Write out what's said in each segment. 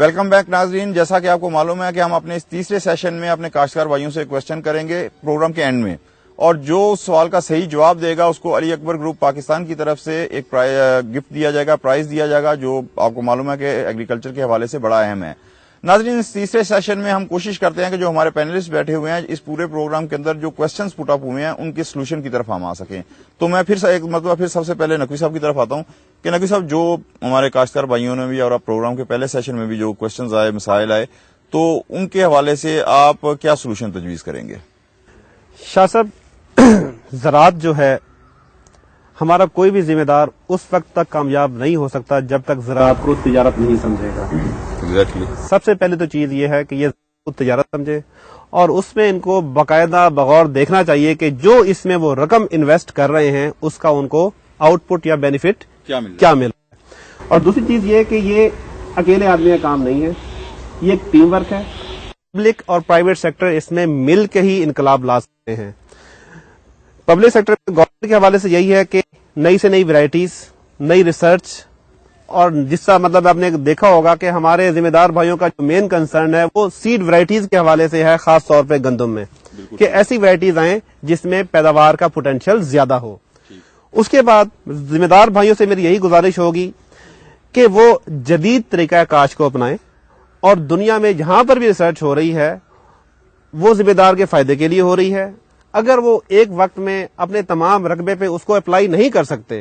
Welcome back ناظرین، جیسا کہ آپ کو معلوم ہے کہ ہم اپنے اس تیسرے سیشن میں اپنے کاشتکار بھائیوں سے کوشچن کریں گے پروگرام کے اینڈ میں، اور جو سوال کا صحیح جواب دے گا اس کو علی اکبر گروپ پاکستان کی طرف سے ایک گفٹ دیا جائے گا، پرائز دیا جائے گا، جو آپ کو معلوم ہے کہ ایگریکلچر کے حوالے سے بڑا اہم ہے۔ ناظرین، اس تیسرے سیشن میں ہم کوشش کرتے ہیں کہ جو ہمارے پینلسٹ بیٹھے ہوئے ہیں اس پورے پروگرام کے اندر جو کوشچنز پٹ اپ ہوئے ہیں ان کے سولوشن کی طرف ہم آ سکیں۔ تو میں پھر سب سے پہلے نقوی صاحب کی طرف آتا ہوں کہ نقوی صاحب، جو ہمارے کاشتکار بھائیوں نے بھی اور پروگرام کے پہلے سیشن میں بھی جو کوشچنز آئے، مسائل آئے، تو ان کے حوالے سے آپ کیا سولوشن تجویز کریں گے؟ شاہ صاحب، زراعت جو ہے ہمارا کوئی بھی ذمہ دار اس وقت تک کامیاب نہیں ہو سکتا جب تک زراعت کو تجارت نہیں سمجھے گا۔ سب سے پہلے تو چیز یہ ہے کہ یہ تجارت سمجھے، اور اس میں ان کو باقاعدہ بغور دیکھنا چاہیے کہ جو اس میں وہ رقم انویسٹ کر رہے ہیں اس کا ان کو آؤٹ پٹ یا بینیفٹ کیا مل رہا ہے۔ اور دوسری چیز یہ کہ یہ اکیلے آدمی کا کام نہیں ہے، یہ ایک ٹیم ورک ہے۔ پبلک اور پرائیویٹ سیکٹر اس میں مل کے ہی انقلاب لا سکتے ہیں۔ پبلک سیکٹر گورنمنٹ کے حوالے سے یہی ہے کہ نئی سے نئی ویرائٹیز، نئی ریسرچ، اور جس کا مطلب آپ نے دیکھا ہوگا کہ ہمارے ذمہ دار بھائیوں کا جو مین کنسرن ہے وہ سیڈ ویرائٹیز کے حوالے سے ہے، خاص طور پہ گندم میں، کہ ایسی ویرائٹیز آئیں جس میں پیداوار کا پوٹینشیل زیادہ ہو۔ اس کے بعد ذمہ دار بھائیوں سے میری یہی گزارش ہوگی کہ وہ جدید طریقہ کاشت کو اپنائیں، اور دنیا میں جہاں پر بھی ریسرچ ہو رہی ہے وہ ذمہ دار کے فائدے کے لیے ہو رہی ہے۔ اگر وہ ایک وقت میں اپنے تمام رقبے پہ اس کو اپلائی نہیں کر سکتے،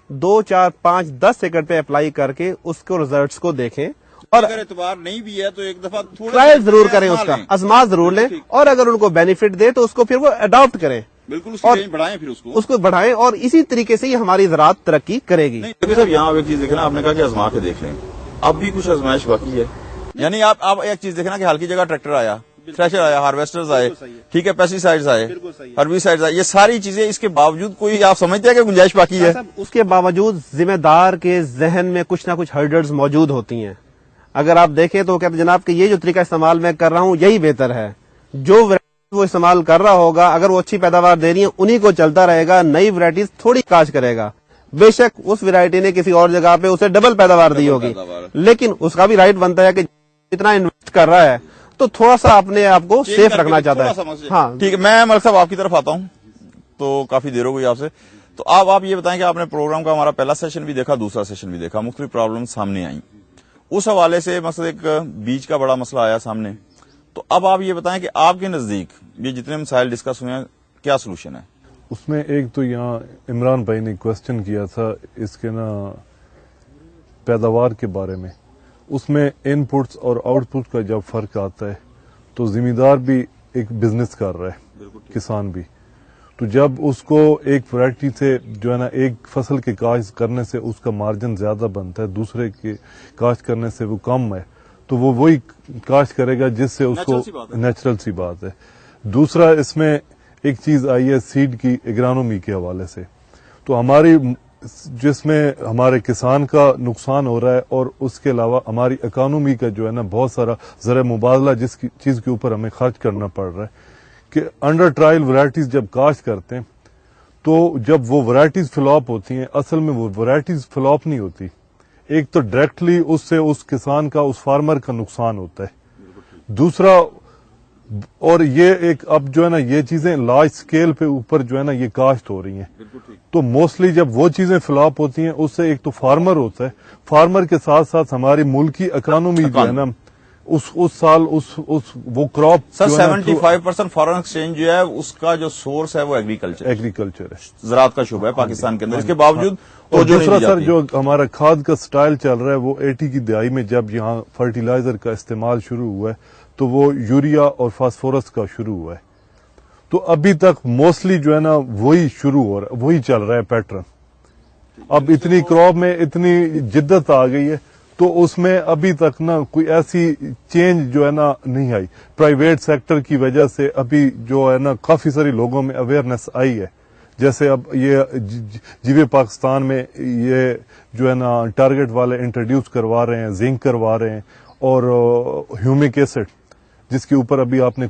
2، 4، 5، 10 ایکڑ پہ اپلائی کر کے اس کو ریزلٹس کو دیکھیں، اور اگر اعتبار نہیں بھی ہے تو ایک دفعہ ٹرائل ضرور کریں، اس کا ازما ضرور لیں، اور اگر ان کو بینیفٹ دے تو اس کو پھر وہ اڈاپٹ کریں، بالکل اس کی رینج بڑھائیں، پھر اس کو بڑھائیں، اور اسی طریقے سے ہی ہماری زراعت ترقی کرے گی۔ صاحب، یہاں ایک چیز دیکھنا، آپ نے کہا کہ آزما کے دیکھ لیں، اب بھی کچھ آزمائش باقی ہے، یعنی آپ ایک چیز دیکھنا کہ حال کی جگہ ٹریکٹر آیا، تھریشر آیا، ہارویسٹرز آئے، ٹھیک ہے، پیسٹی سائڈز آئے، ہربیسائڈز آئے، یہ ساری چیزیں، اس کے باوجود کوئی آپ سمجھتے ہیں کہ گنجائش باقی ہے؟ اس کے باوجود ذمہ دار کے ذہن میں کچھ نہ کچھ ہرڈلز موجود ہوتی ہیں۔ اگر آپ دیکھیں تو کہتے جناب کہ یہ جو طریقہ استعمال میں کر رہا ہوں یہی بہتر ہے، جو وہ استعمال کر رہا ہوگا اگر وہ اچھی پیداوار دے رہی ہیں انہی کو چلتا رہے گا، نئی ورائٹیز تھوڑی کاشت کرے گا، بے شک اس ورائٹی نے کسی اور جگہ پہ اسے ڈبل پیداوار دی ہوگی، لیکن اس کا بھی رائٹ بنتا ہے کہ اتنا انویسٹ کر رہا ہے تو تھوڑا سا اپنے آپ کو سیف رکھنا چاہتا ہے۔ ہاں ٹھیک ہے، میں ملک صاحب آپ کی طرف آتا ہوں، تو کافی دیر ہو گئی آپ سے، تو آپ یہ بتائیں کہ آپ نے پروگرام کا ہمارا پہلا سیشن بھی دیکھا، دوسرا سیشن بھی دیکھا، مختلف پرابلم سامنے آئیں، اس حوالے سے مثلا ایک بیج کا بڑا مسئلہ آیا سامنے، تو اب آپ یہ بتائیں کہ آپ کے نزدیک یہ جتنے مسائل ڈسکس ہوئے ہیں کیا سولوشن ہے؟ اس میں ایک تو یہاں عمران بھائی نے کوشچن کیا تھا اس کے پیداوار کے بارے میں، اس میں ان پٹس اور آؤٹ پٹ کا جب فرق آتا ہے تو ذمہ دار بھی ایک بزنس کر رہا ہے، کسان بھی، تو جب اس کو ایک ورائٹی سے جو ہے نا ایک فصل کے کاشت کرنے سے اس کا مارجن زیادہ بنتا ہے، دوسرے کے کاشت کرنے سے وہ کم ہے، تو وہ وہی کاشت کرے گا جس سے اس کو نیچرل سی بات ہے۔ دوسرا اس میں ایک چیز آئی ہے سیڈ کی ایگرانومی کے حوالے سے، تو ہماری جس میں ہمارے کسان کا نقصان ہو رہا ہے، اور اس کے علاوہ ہماری اکانومی کا جو ہے نا بہت سارا زر مبادلہ جس کی چیز کے اوپر ہمیں خرچ کرنا پڑ رہا ہے، کہ انڈر ٹرائل ورائٹیز جب کاشت کرتے ہیں تو جب وہ ورائٹیز فلاپ ہوتی ہیں، اصل میں وہ ورائٹیز فلاپ نہیں ہوتی، ایک تو ڈائریکٹلی اس سے اس کسان کا، اس فارمر کا نقصان ہوتا ہے، دوسرا اور یہ ایک اب جو ہے نا یہ چیزیں لارج سکیل پہ اوپر جو ہے نا یہ کاشت ہو رہی ہیں، تو موسٹلی جب وہ چیزیں فلاپ ہوتی ہیں اس سے ایک تو فارمر ہوتا ہے، فارمر کے ساتھ ساتھ ہماری ملکی اکانومی جو ہے نا اس سال وہ کراپ 75% فارن ایکسچینج جو ہے اس کا جو سورس ہے وہ ایگریکلچر ہے، زراعت کا شعبہ ہے پاکستان کے اندر، اس کے باوجود اور دوسرا سر جو ہمارا کھاد کا سٹائل چل رہا ہے وہ 80 کی دہائی میں جب یہاں فرٹیلائزر کا استعمال شروع ہوا ہے تو وہ یوریا اور فاسفورس کا شروع ہوا ہے، تو ابھی تک موسٹلی جو ہے نا وہی شروع ہو رہا ہے، وہی چل رہا ہے پیٹرن۔ اب اتنی کراپ میں اتنی جدت آ گئی ہے تو اس میں ابھی تک نا کوئی ایسی چینج جو ہے نا نہیں آئی، پرائیویٹ سیکٹر کی وجہ سے ابھی جو ہے نا کافی ساری لوگوں میں اویئرنیس آئی ہے، جیسے اب یہ جیوے پاکستان میں یہ جو ہے نا ٹارگٹ والے انٹروڈیوس کروا رہے ہیں، زنک کروا رہے ہیں، اور ہیومک ایسڈ جس کے اوپر ابھی آپ نے